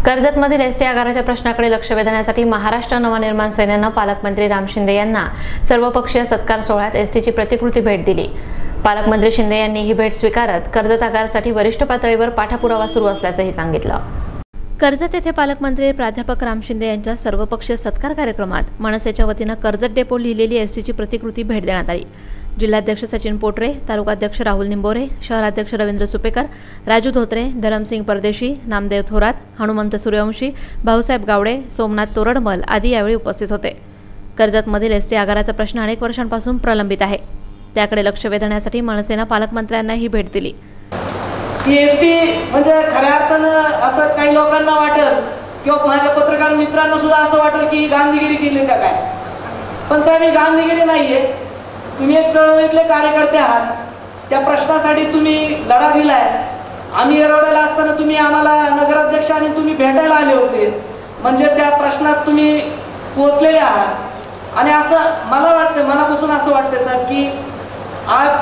कर्जतमधील ST आगाराच्या प्रश्नाकडे लक्ष वेधण्यासाठी महाराष्ट्र नवनिर्माण सेनेनं पालकमंत्री राम शिंदे यांना सर्वपक्षीय सत्कार सोहळ्यात एसटीची प्रतिकृती भेट दिली। पालकमंत्री शिंदे यांनी ही भेट स्वीकारत कर्जत आगारासाठी वरिष्ठ पातळीवर पाठपुरावा सुरू असल्याचंही सांगितलं। कर्जत येथे पालकमंत्री प्राध्यापक राम शिंदे यांच्या सर्वपक्षीय सत्कार कार्यक्रमात मनसेच्या वतीनं कर्जत डेपो लिहिलेली एसटीची प्रतिकृती भेट देण्यात आली। जिल्हाध्यक्ष सचिन पोटरे, तालुकाध्यक्ष राहुल निंबोरे, शहराध्यक्ष रवींद्र सुपेकर, राजू धोत्रे, धरमसिंग परदेशी, नामदेव थोरात, हनुमंत सूर्यवंशी, भाऊसाहेब गावडे, सोमनाथ तोरडमल आदी यावेळी उपस्थित होते। कर्जतमधील एसटी आगाराचा प्रश्न अनेक वर्षांपासून प्रलंबित आहे, त्याकडे लक्ष वेधण्यासाठी मनसेनं पालकमंत्र्यांना ही भेट दिली। एसटी म्हणजे खऱ्या अर्थानं असं काही लोकांना वाटेल किंवा माझ्या पत्रकार मित्रांना सुद्धा असं वाटेल की गांधीगिरी केली का काय, पण साहेब ही गांधीगिरी नाहीये। तुम्ही एक चळवळीतले कार्यकर्ते आहात, त्या प्रश्नासाठी तुम्ही लढा दिलाय। आम्ही येरवड्याला असताना तुम्ही आम्हाला नगराध्यक्ष आणि तुम्ही भेटायला आले होते, म्हणजे त्या प्रश्नात तुम्ही पोहोचलेले आहात। आणि असं मला वाटतं, मनापासून असं वाटतं साहेब की आज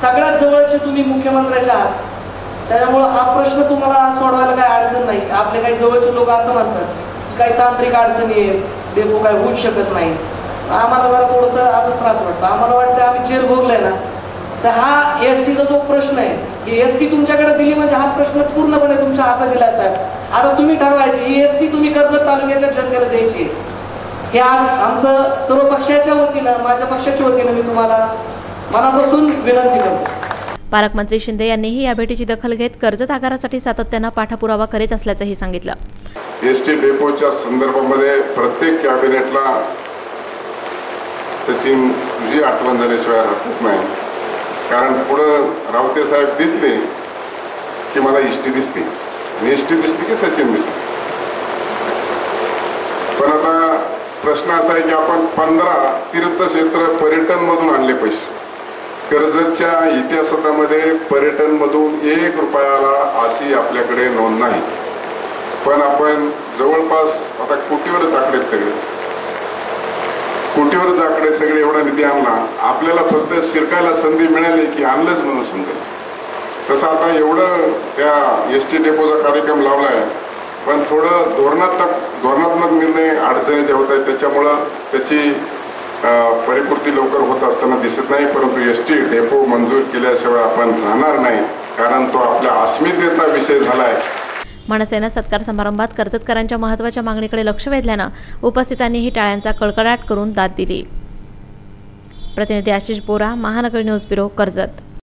सगळ्यात जवळचे तुम्ही मुख्यमंत्र्याचे आहात, त्याच्यामुळे हा प्रश्न तुम्हाला सोडवायला काही अडचण नाही। आपले काही जवळचे लोक असं म्हणतात काही तांत्रिक अडचणी आहेत, डेपो काय होऊच शकत नाही, आम्हाला जरा थोडंसं अजून त्रास वाटतं। आम्हाला वाटतं आम्ही जेल भोगलाय ना, तर हा एसटीचा जो प्रश्न आहे की एसटी तुमच्याकडे दिली म्हणजे हा प्रश्न पूर्णपणे तुमच्या हातात दिला साहेब। आता तुम्ही ठरवायची ही एसटी तुम्ही कर्जत तालुक्याच्या जनतेला द्यायची। हे आज आमचं सर्व पक्षाच्या वतीनं, माझ्या पक्षाच्या वतीनं मी तुम्हाला मनापासून विनंती करतो। पालकमंत्री शिंदे यांनीही या भेटीची दखल घेत कर्जत आगारासाठी सातत्यानं पाठपुरावा करीत असल्याचंही सांगितलं। एसटी डेपोच्या संदर्भामध्ये प्रत्येक कॅबिनेटला सचिन तुझी आठवण झाल्याशिवाय राहतच नाही, कारण पुढं रावते साहेब दिसले की मला इष्टी दिसते आणि इष्टी दिसली की सचिन दिसते। पण आता प्रश्न असा आहे की आपण 15 तीर्थक्षेत्र पर्यटन मधून आणले पैसे। कर्जतच्या इतिहासामध्ये पर्यटन मधून 1 रुपयाला अशी आपल्याकडे नोंद नाही, पण आपण जवळपास आता कोटीवरच आकडे सगळे एवढा निधी आणला। आपल्याला फक्त शिरकायला संधी मिळाली की आणलंच म्हणून समजायचं। तसं आता एवढं त्या एसटी डेपोचा कार्यक्रम लावलाय, पण थोडं धोरणात्मक निर्णय अडचणीचे होत आहेत, त्याच्यामुळं त्याची परिपूर्ती लवकर होत असताना दिसत नाही। परंतु एसटी डेपो मंजूर केल्याशिवाय आपण राहणार नाही, कारण तो आपल्या अस्मितेचा विषय झालाय। मनसेनं सत्कार समारंभात कर्जतकरांच्या महत्त्वाच्या मागणीकडे लक्ष वेधल्यानं उपस्थितांनीही टाळ्यांचा कडकडाट करून दाद दिली। प्रतिनिधी आशिष बोरा, महानगर न्यूज ब्युरो, कर्जत।